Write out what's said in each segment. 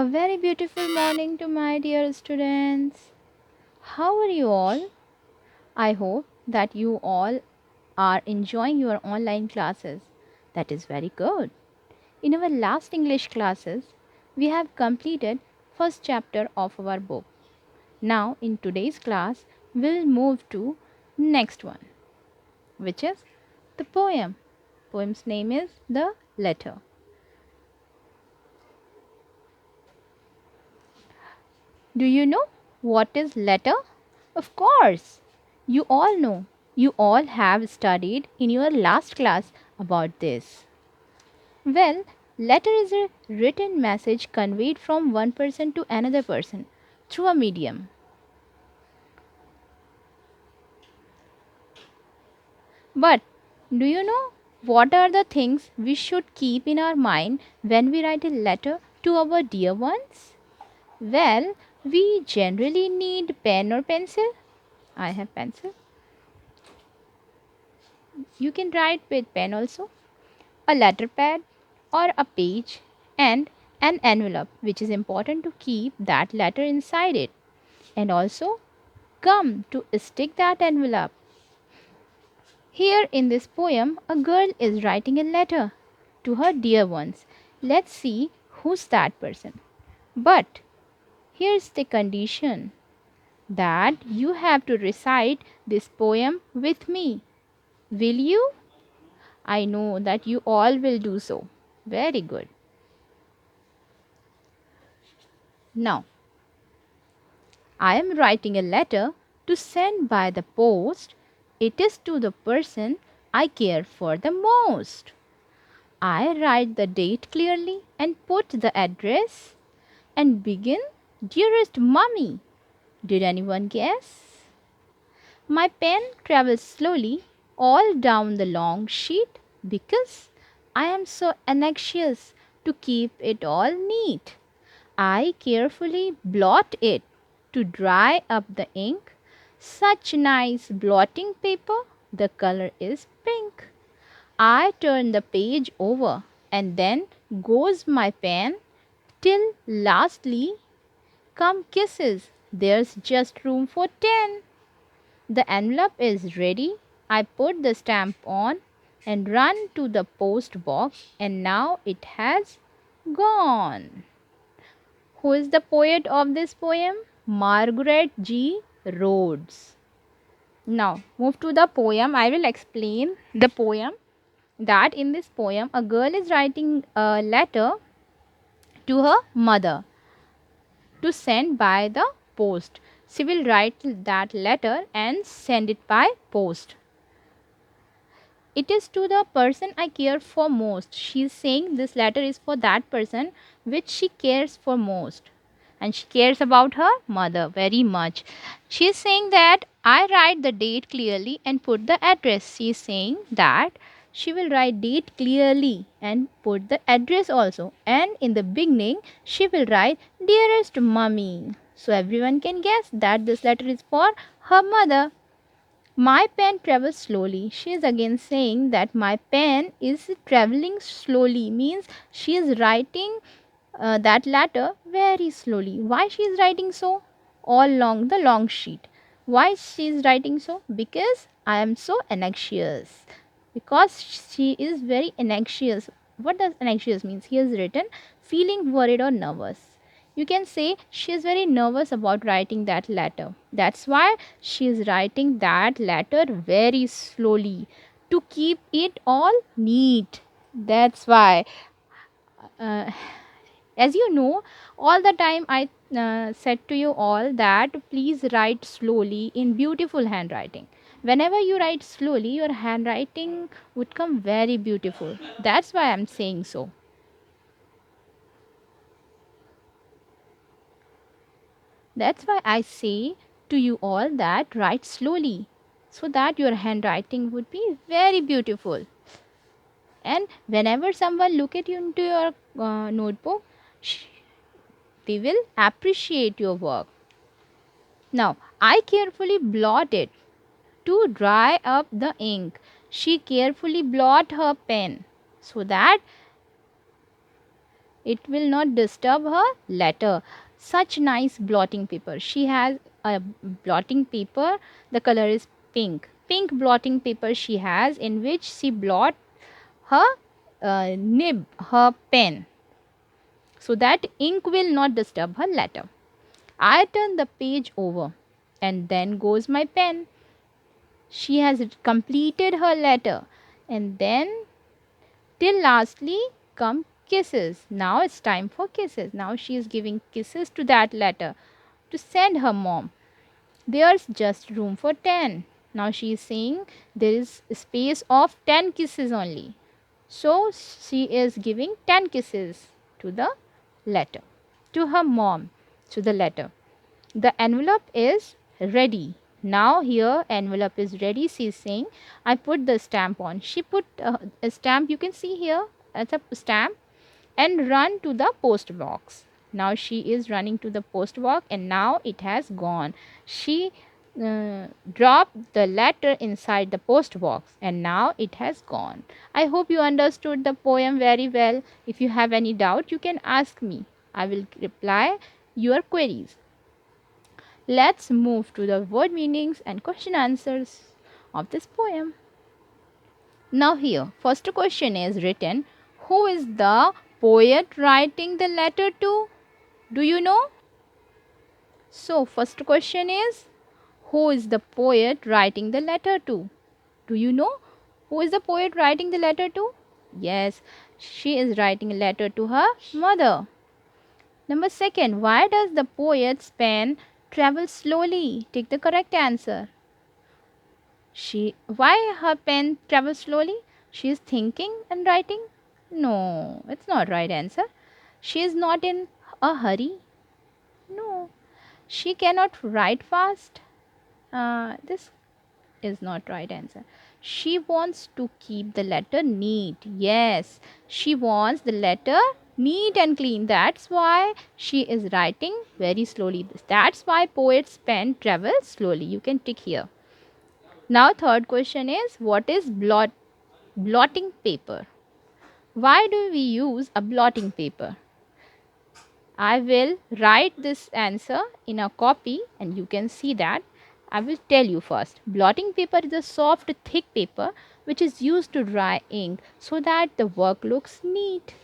A very beautiful morning to my dear students. How are you all? I hope that you all are enjoying your online classes. That is very good. In our last English classes, we have completed first chapter of our book. Now in today's class, we'll move to next one, which is the poem. Poem's name is The Letter. Do you know what is letter? Of course. You all know. You all have studied in your last class about this. Well, letter is a written message conveyed from one person to another person through a medium. But do you know what are the things we should keep in our mind when we write a letter to our dear ones? Well, we generally need pen or pencil. I have pencil. You can write with pen also, a letter pad or a page, and an envelope, which is important to keep that letter inside it, and also gum to stick that envelope. Here in this poem, a girl is writing a letter to her dear ones. Let's see who's that person. But here's the condition that you have to recite this poem with me. Will you? I know that you all will do so. Very good. Now, I am writing a letter to send by the post. It is to the person I care for the most. I write the date clearly and put the address and begin, Dearest Mummy. Did anyone guess? My pen travels slowly all down the long sheet because I am so anxious to keep it all neat. I carefully blot it to dry up the ink. Such nice blotting paper, the color is pink. I turn the page over and then goes my pen till lastly come kisses. There's just room for 10. The envelope is ready. I put the stamp on and run to the post box, and now it has gone. Who is the poet of this poem? Margaret G. Rhodes. Now, move to the poem. I will explain the poem. That in this poem, a girl is writing a letter to her mother to send by the post. She will write that letter and send it by post. It is to the person I care for most. She is saying this letter is for that person which she cares for most. And she cares about her mother very much. She is saying that I write the date clearly and put the address. She is saying that she will write date clearly and put the address also. And in the beginning, she will write Dearest Mummy. So everyone can guess that this letter is for her mother. My pen travels slowly. She is again saying that my pen is traveling slowly, means she is writing that letter very slowly. Why she is writing so? All along the long sheet. Why she is writing so? Because I am so anxious. Because she is very anxious. What does anxious means? He has written feeling worried or nervous. You can say she is very nervous about writing that letter. That's why she is writing that letter very slowly to keep it all neat. That's why. Uh, as you know, all the time I said to you all that please write slowly in beautiful handwriting. Whenever you write slowly, your handwriting would come very beautiful. That's why I'm saying so. That's why I say to you all that write slowly so that your handwriting would be very beautiful. And whenever someone look at you into your notebook, they will appreciate your work. Now, I carefully blot it to dry up the ink. She carefully blot her pen so that It will not disturb her letter. Such nice blotting paper. She has a blotting paper. The color is pink. Pink blotting paper she has, in which she blot her nib, her pen, so that ink will not disturb her letter. I turn the page over, and then goes my pen. She has completed her letter, and then till lastly come kisses. Now it's time for kisses. Now she is giving kisses to that letter to send her mom. There's just room for 10. Now she is saying there is space of 10 kisses only. So she is giving 10 kisses to the letter, to her mom, to the letter. The envelope is ready. Now here envelope is ready. She is saying I put the stamp on. She put a stamp, you can see here as a stamp, and run to the post box. Now she is running to the post box, and now it has gone. She dropped the letter inside the post box, and now it has gone. I hope you understood the poem very well. If you have any doubt, you can ask me. I will reply your queries. Let's move to the word meanings and question answers of this poem. Now here, first question is written, who is the poet writing the letter to? Do you know? So, first question is, who is the poet writing the letter to? Do you know who is the poet writing the letter to? Yes, she is writing a letter to her mother. Number second, why does the poet's pen travel slowly? Take the correct answer. Why her pen travels slowly? She is thinking and writing? No, it's not right answer. She is not in a hurry. No, she cannot write fast. This is not right answer. She wants to keep the letter neat. Yes, she wants the letter neat and clean. That's why she is writing very slowly. That's why poet's pen travels slowly. You can tick here. Now third question is, what is blotting paper? Why do we use a blotting paper? I will write this answer in a copy and you can see that. I will tell you first. Blotting paper is a soft thick paper which is used to dry ink so that the work looks neat.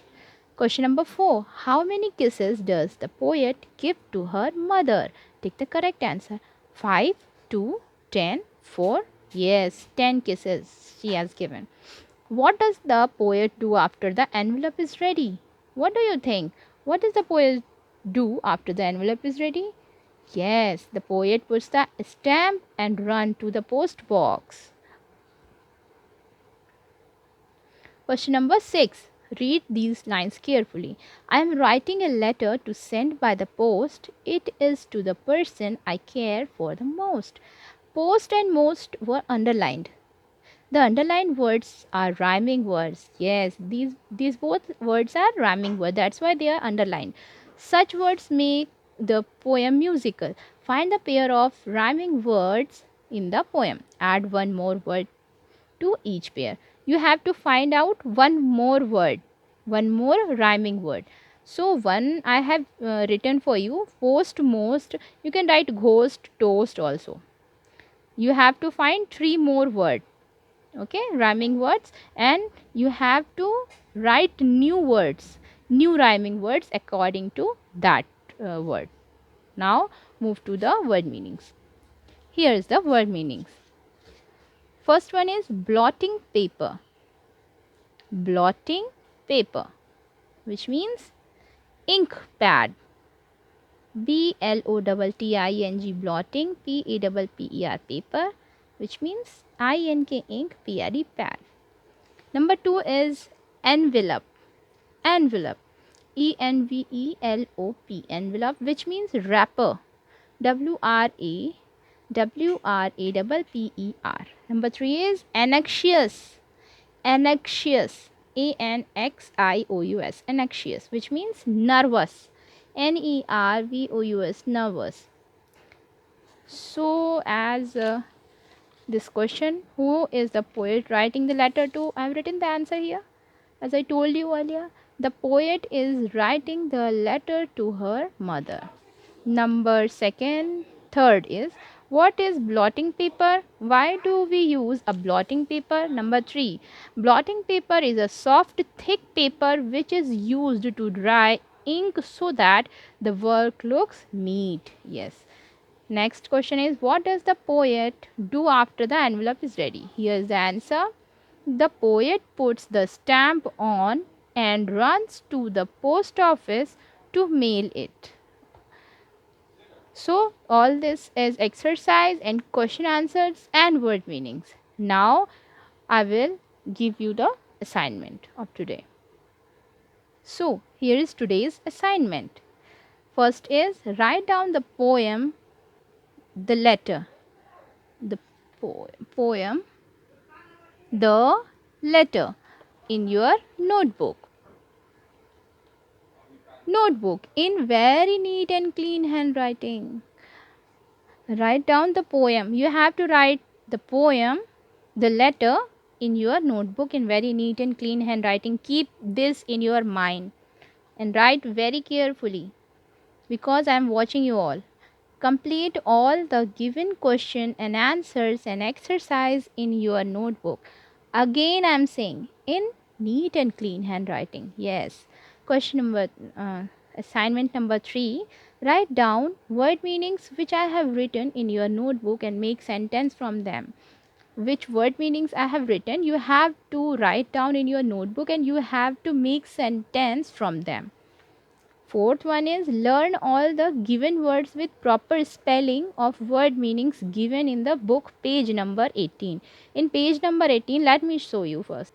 Question number 4. How many kisses does the poet give to her mother? Take the correct answer. 5, 2, 10, 4. Yes, 10 kisses she has given. What does the poet do after the envelope is ready? What do you think? What does the poet do after the envelope is ready? Yes, the poet puts the stamp and run to the post box. Question number 6. Read these lines carefully. I am writing a letter to send by the post. It is to the person I care for the most. Post and most were underlined. The underlined words are rhyming words. Yes, these both words are rhyming words. That's why they are underlined. Such words make the poem musical. Find the pair of rhyming words in the poem. Add one more word to each pair. You have to find out one more word, one more rhyming word. So one I have written for you, post, most. You can write ghost, toast also. You have to find three more words, okay, rhyming words, and you have to write new words, new rhyming words according to that word. Now move to the word meanings. Here is the word meanings. First one is blotting paper. Blotting paper, which means ink pad. blotting, blotting, PEPPER, paper, which means INK, ink, PAD, pad. Number 2 is envelope. Envelope, ENVELOP, envelope, which means wrapper. WRAPPER. Number 3 is anxious. Anxious, ANXIOUS, anxious, which means nervous. NERVOUS, nervous. So, as this question, who is the poet writing the letter to? I have written the answer here, as I told you earlier. The poet is writing the letter to her mother. Number third is, what is blotting paper? Why do we use a blotting paper? Number 3, blotting paper is a soft, thick paper which is used to dry ink so that the work looks neat. Yes. Next question is, what does the poet do after the envelope is ready? Here's the answer. The poet puts the stamp on and runs to the post office to mail it. So, all this is exercise and question answers and word meanings. Now, I will give you the assignment of today. So, here is today's assignment. First is, write down the poem, the letter. The poem, the letter in your notebook. Notebook in very neat and clean handwriting. Write down the poem. You have to write the poem, the letter in your notebook in very neat and clean handwriting. Keep this in your mind and write very carefully because I am watching you all. Complete all the given question and answers and exercise in your notebook. Again, I am saying in neat and clean handwriting. Yes. Assignment number 3. Write down word meanings which I have written in your notebook and make sentence from them. Which word meanings I have written, you have to write down in your notebook and you have to make sentence from them. Fourth one is, learn all the given words with proper spelling of word meanings given in the book, page number 18. In page number 18, let me show you first.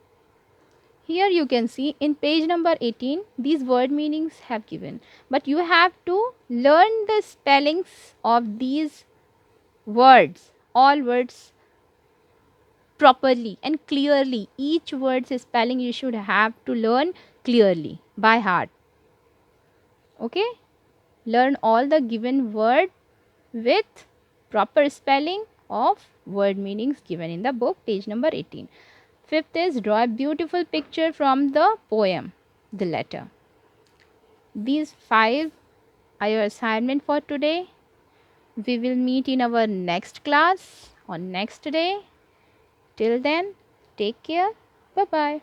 Here you can see in page number 18, these word meanings have given. But you have to learn the spellings of these words, all words properly and clearly. Each word's spelling you should have to learn clearly by heart. Okay? Learn all the given word with proper spelling of word meanings given in the book, page number 18. Fifth is, draw a beautiful picture from the poem, the letter. These 5 are your assignment for today. We will meet in our next class on next day. Till then, take care. Bye-bye.